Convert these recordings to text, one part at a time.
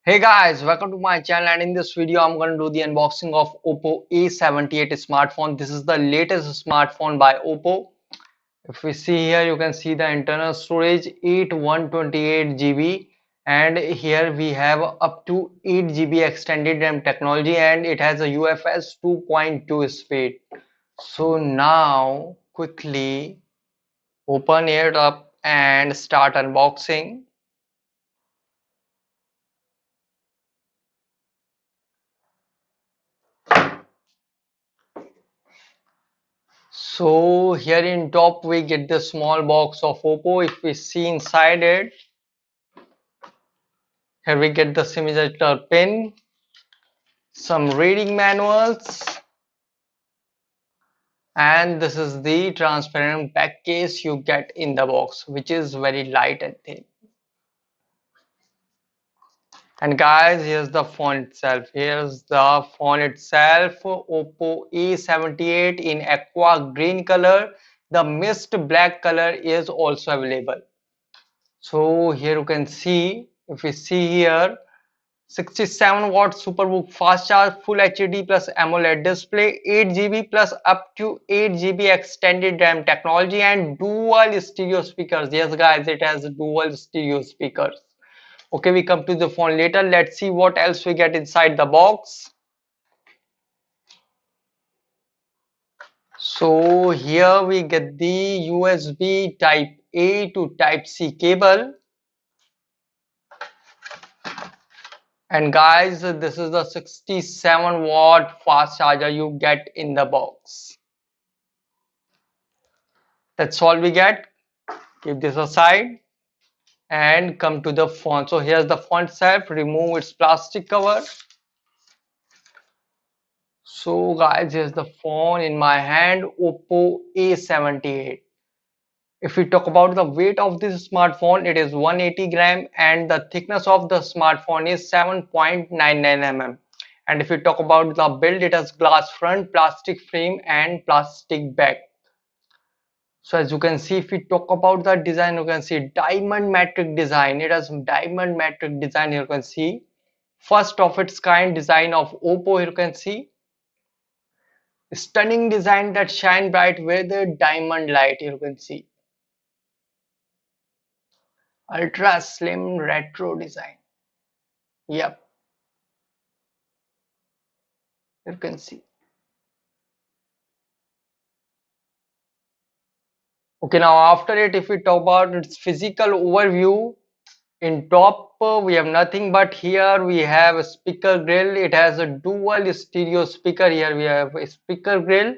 Hey guys, welcome to my channel, and in this video I'm going to do the unboxing of OPPO A78 smartphone. This is the latest smartphone by OPPO. If we see here, you can see the internal storage 8128 GB, and here we have up to 8 GB extended RAM technology, and it has a UFS 2.2 speed. So now quickly open it up and start unboxing. So here in top we get the small box of OPPO. If we see inside it, here we get the SIM ejector pin, some reading manuals, and this is the transparent back case you get in the box, which is very light and thin. And guys, here's the phone itself. Here's the phone itself, OPPO A78 in aqua green color. The mist black color is also available. So here you can see, if we see here, 67-watt superbook fast charge, full HD plus AMOLED display, 8 GB plus up to 8 GB extended RAM technology, and dual stereo speakers. Yes guys, it has dual stereo speakers. Okay, we come to the phone later. Let's see what else we get inside the box. So here we get the USB type A to type C cable. And guys, this is the 67-watt fast charger you get in the box. That's all we get. Keep this aside and come to the phone. So here's the phone itself. Remove its plastic cover. So guys, here's the phone in my hand, OPPO A78. If we talk about the weight of this smartphone, it is 180 gram, and the thickness of the smartphone is 7.99 mm. And if we talk about the build, it has glass front, plastic frame, and plastic back. So as you can see, if we talk about the design, you can see diamond metric design. It has diamond metric design. Here you can see first of its kind design of OPPO. Here you can see stunning design that shine bright with the diamond light. Here you can see ultra slim retro design. Yep, you can see. Okay, now after it, if we talk about its physical overview, in top we have nothing, but here we have a speaker grill. It has a dual stereo speaker. Here we have a speaker grill,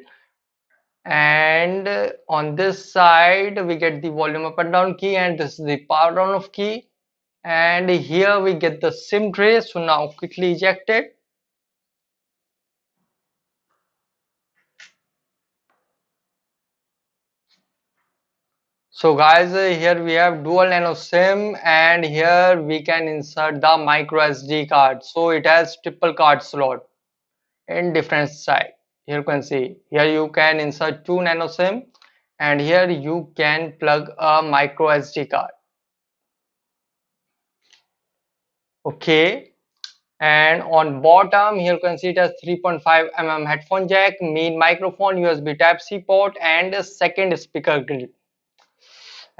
and on this side we get the volume up and down key, and this is the power on off key, and here we get the SIM tray. So now quickly eject it. So guys, here we have dual nano SIM, and here we can insert the micro SD card. So it has triple card slot in different side. Here you can see, here you can insert two nano SIM, and here you can plug a micro SD card. Okay, and on bottom here you can see it has 3.5 mm headphone jack, main microphone, USB type C port, and a second speaker grill.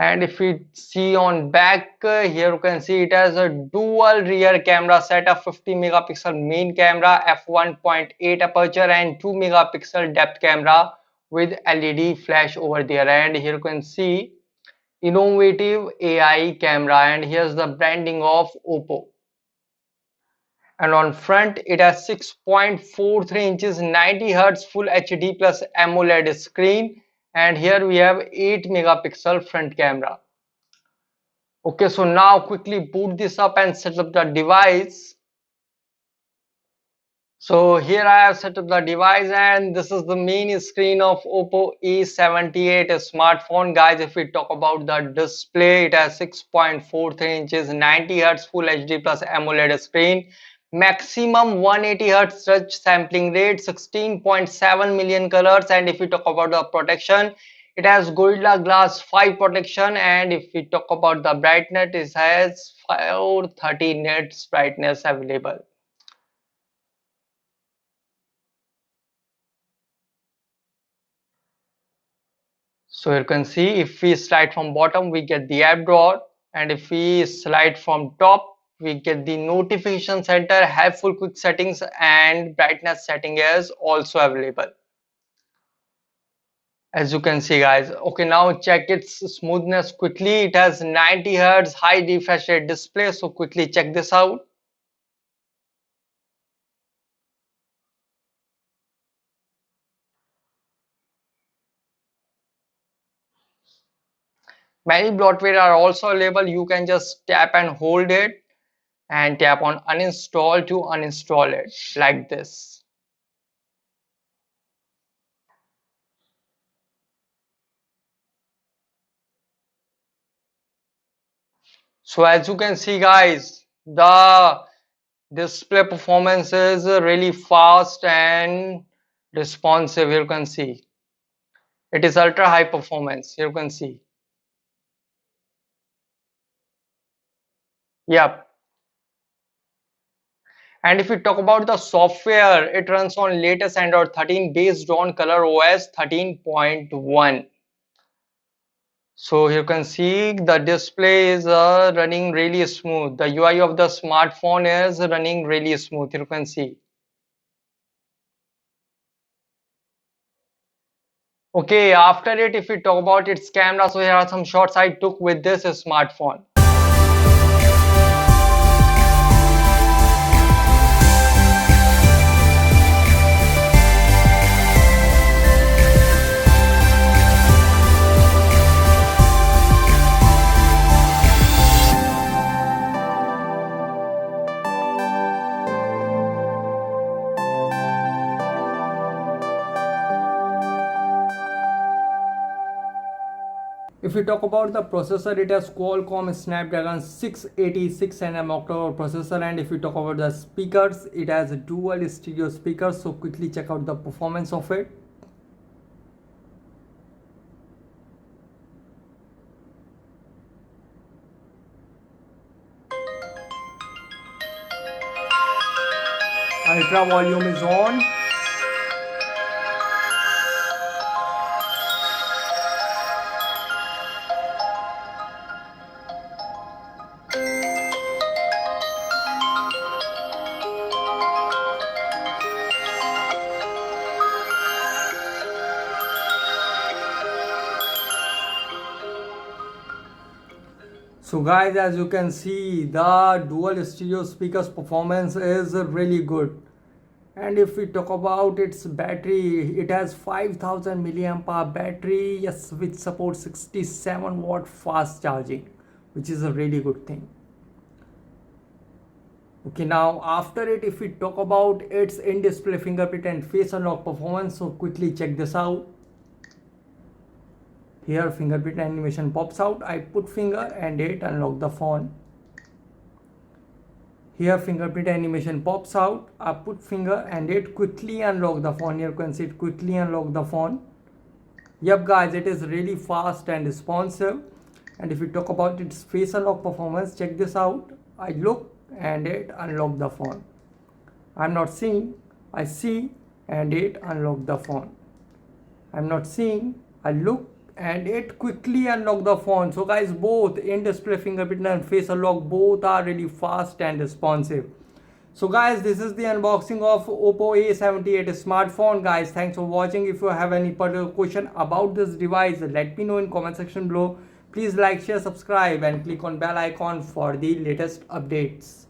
And if we see on back, here you can see it has a dual rear camera setup, 50 megapixel main camera, f1.8 aperture, and 2 megapixel depth camera with LED flash over there. And here you can see innovative AI camera, and here's the branding of OPPO. And on front it has 6.43 inches 90 Hz full HD plus AMOLED screen, and here we have 8 megapixel front camera. Okay, so now quickly boot this up and set up the device. So here I have set up the device, and this is the main screen of OPPO A78 smartphone. Guys, if we talk about the display, it has 6.43 inches 90 Hz full HD plus AMOLED screen, maximum 180 Hz touch sampling rate, 16.7 million colors. And if we talk about the protection, it has Gorilla Glass 5 protection, and if we talk about the brightness, it has 430 nits brightness available. So you can see if we slide from bottom, we get the app drawer, and if we slide from top, we get the notification center, helpful quick settings, and brightness setting is also available. As you can see guys. Okay, now check its smoothness quickly. It has 90 Hz high refresh rate display, so quickly check this out. Many bloatware are also available. You can just tap and hold it and tap on uninstall to uninstall it like this. So as you can see guys, the display performance is really fast and responsive. You can see it is ultra high performance. You can see. Yep. And if we talk about the software, it runs on latest Android 13 based on ColorOS 13.1. So you can see the display is running really smooth. The UI of the smartphone is running really smooth. You can see. Okay, after it, if we talk about its camera, so here are some shots I took with this smartphone. If we talk about the processor, it has Qualcomm Snapdragon 686 nm octa-core processor, and if we talk about the speakers, it has dual stereo speakers. So quickly check out the performance of it. Ultra volume is on. So guys, as you can see, the dual stereo speakers performance is really good. And if we talk about its battery, it has 5000 milliamp hour battery, yes, which supports 67-watt fast charging, which is a really good thing. Okay, now after it, if we talk about its in-display fingerprint and face unlock performance, so quickly check this out. Here fingerprint animation pops out. I put finger and it unlock the phone. Here fingerprint animation pops out. I put finger and it quickly unlock the phone. Here you can see it quickly unlock the phone. Yep guys, it is really fast and responsive. And if we talk about its face unlock performance, check this out. I look and it unlock the phone. I'm not seeing, I see and it unlock the phone. I'm not seeing, I look and it quickly unlock the phone. So guys, both in-display fingerprint and face unlock both are really fast and responsive. So guys, this is the unboxing of OPPO A78 smartphone. Guys, thanks for watching. If you have any particular question about this device, let me know in comment section below. Please like, share, subscribe and click on bell icon for the latest updates.